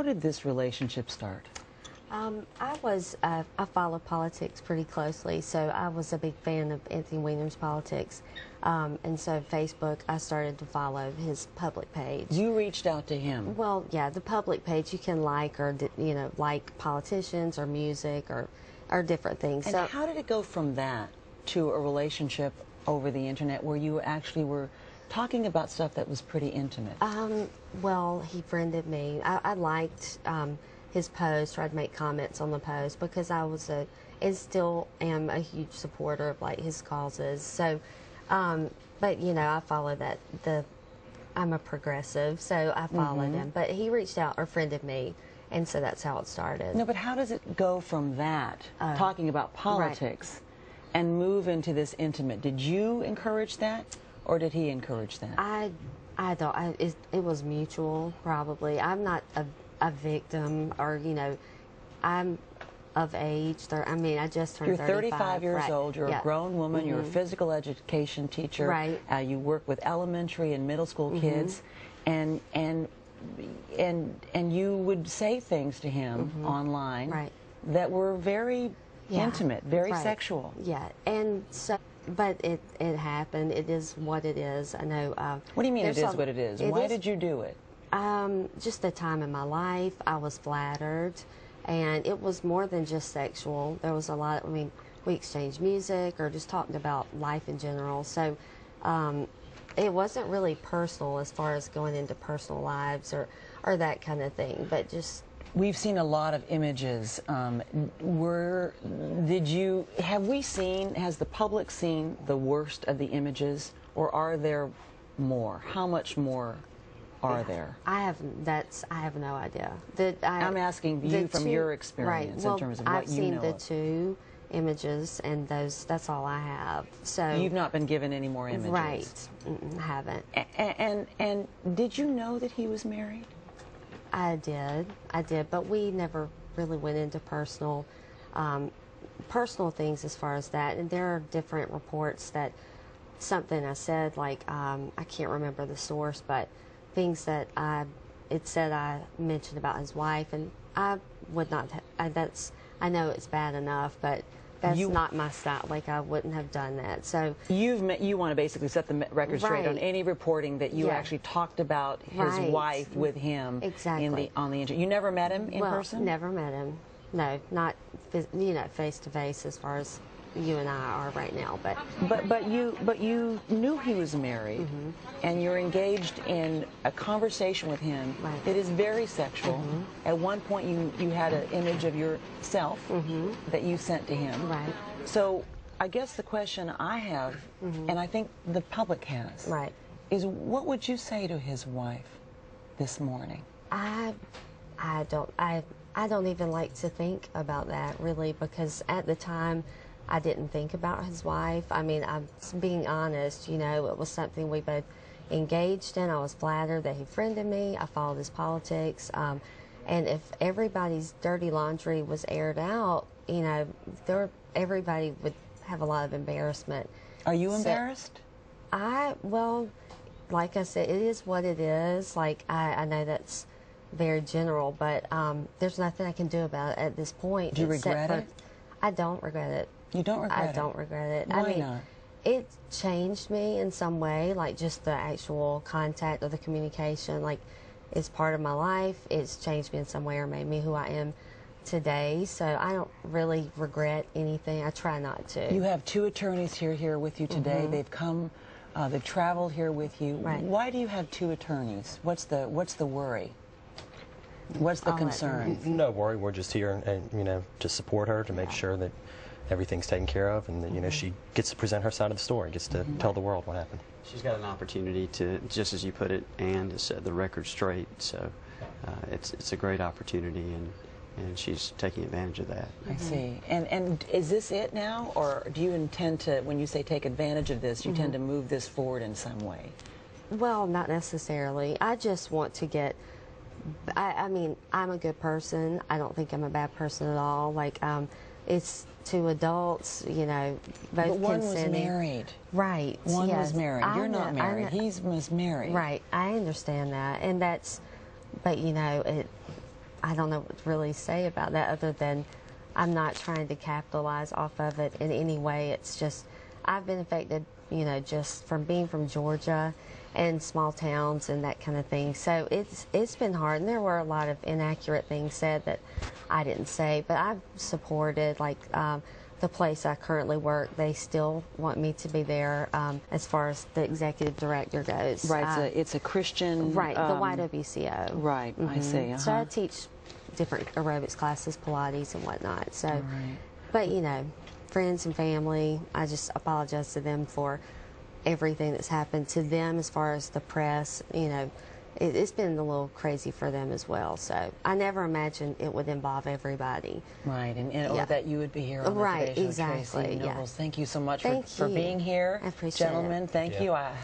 how did this relationship start? I follow politics pretty closely, so I was a big fan of Anthony Weiner's politics. And so Facebook, I started to follow his public page. You reached out to him? Well, yeah, the public page you can like, or, you know, like politicians or music or different things. And so, how did it go from that to a relationship over the internet where you actually were talking about stuff that was pretty intimate? Well, he friended me. I liked his post, tried to make comments on the post because I was and still am a huge supporter of like his causes. So, but you know, I follow that. I'm a progressive, so I followed him. But he reached out or friended me, and so that's how it started. No, but how does it go from that, talking about politics, and move into this intimate? Did you encourage that, or did he encourage that? I thought it was mutual, probably. I'm not a victim, or, you know, I'm of age. I mean, I just turned 35. You're 35 years old. You're a grown woman. You're a physical education teacher. Right. You work with elementary and middle school kids, and you would say things to him online that were very intimate, very sexual. Yeah, and so, but it happened. It is what it is. I know. What do you mean it is what it is? Why did you do it? Just the time in my life, I was flattered, and it was more than just sexual. There was a lot. I mean, we exchanged music or just talked about life in general. So it wasn't really personal as far as going into personal lives or that kind of thing. But just we've seen a lot of images. Has the public seen the worst of the images, or are there more? How much more are there? I have no idea. I'm asking you from your experience in terms of what you know. I've seen the 2 images, and that's all I have. So you've not been given any more images, right? I haven't. And did you know that he was married? I did, but we never really went into personal things as far as that. And there are different reports that something I said, like I can't remember the source, but things that it said I mentioned about his wife, and I would not. I know it's bad enough, but that's not my style. Like, I wouldn't have done that. So you want to basically set the record straight on any reporting that you actually talked about his wife with him on the internet. You never met him in person? Never met him. No, not face to face as far as you and I are right now, but you knew he was married, and you're engaged in a conversation with him that is very sexual. At one point, you had an image of yourself that you sent to him. Right. So I guess the question I have, and I think the public has, is what would you say to his wife this morning? I don't even like to think about that, really, because at the time I didn't think about his wife. I mean, I'm being honest, you know, it was something we both engaged in. I was flattered that he friended me. I followed his politics. And if everybody's dirty laundry was aired out, you know, everybody would have a lot of embarrassment. Are you embarrassed? Well, like I said, it is what it is. Like, I know that's very general, but there's nothing I can do about it at this point. Do you regret it? I don't regret it. You don't regret it? I don't regret it. Why not? It changed me in some way, like just the actual contact or the communication. Like, it's part of my life. It's changed me in some way or made me who I am today. So I don't really regret anything. I try not to. You have 2 attorneys here with you today. They've come, they've traveled here with you. Why do you have 2 attorneys? What's the worry? What's the concern? No worry. We're just here, and you know, to support her, to make sure that everything's taken care of, and that, you know, she gets to present her side of the story, gets to tell the world what happened. She's got an opportunity to, just as you put it, and to set the record straight. So it's a great opportunity, and she's taking advantage of that. I see. And is this it now, or do you intend to, when you say take advantage of this, you tend to move this forward in some way? Well, not necessarily. I just want to get. I mean, I'm a good person. I don't think I'm a bad person at all. Like, it's 2 adults, you know, both but one consenting. was married. Right. One was married. You're not married. He was married. Right. I understand that, and that's, but you know, I don't know what to really say about that other than I'm not trying to capitalize off of it in any way. It's just I've been affected, you know, just from being from Georgia and small towns and that kind of thing. So it's been hard, and there were a lot of inaccurate things said that I didn't say, but I've supported, like, the place I currently work, they still want me to be there as far as the executive director goes. Right, it's a Christian... Right, the Wnbco. Right, I see. So I teach different aerobics classes, Pilates and whatnot. So, but, you know, friends and family, I just apologize to them for everything that's happened to them as far as the press. You know, it's been a little crazy for them as well. So I never imagined it would involve everybody. Right, or that you would be here on the Today Show, exactly. Tracy Nobles. Yeah. Thank you so much for being here. I appreciate Gentlemen, it. thank you. I hope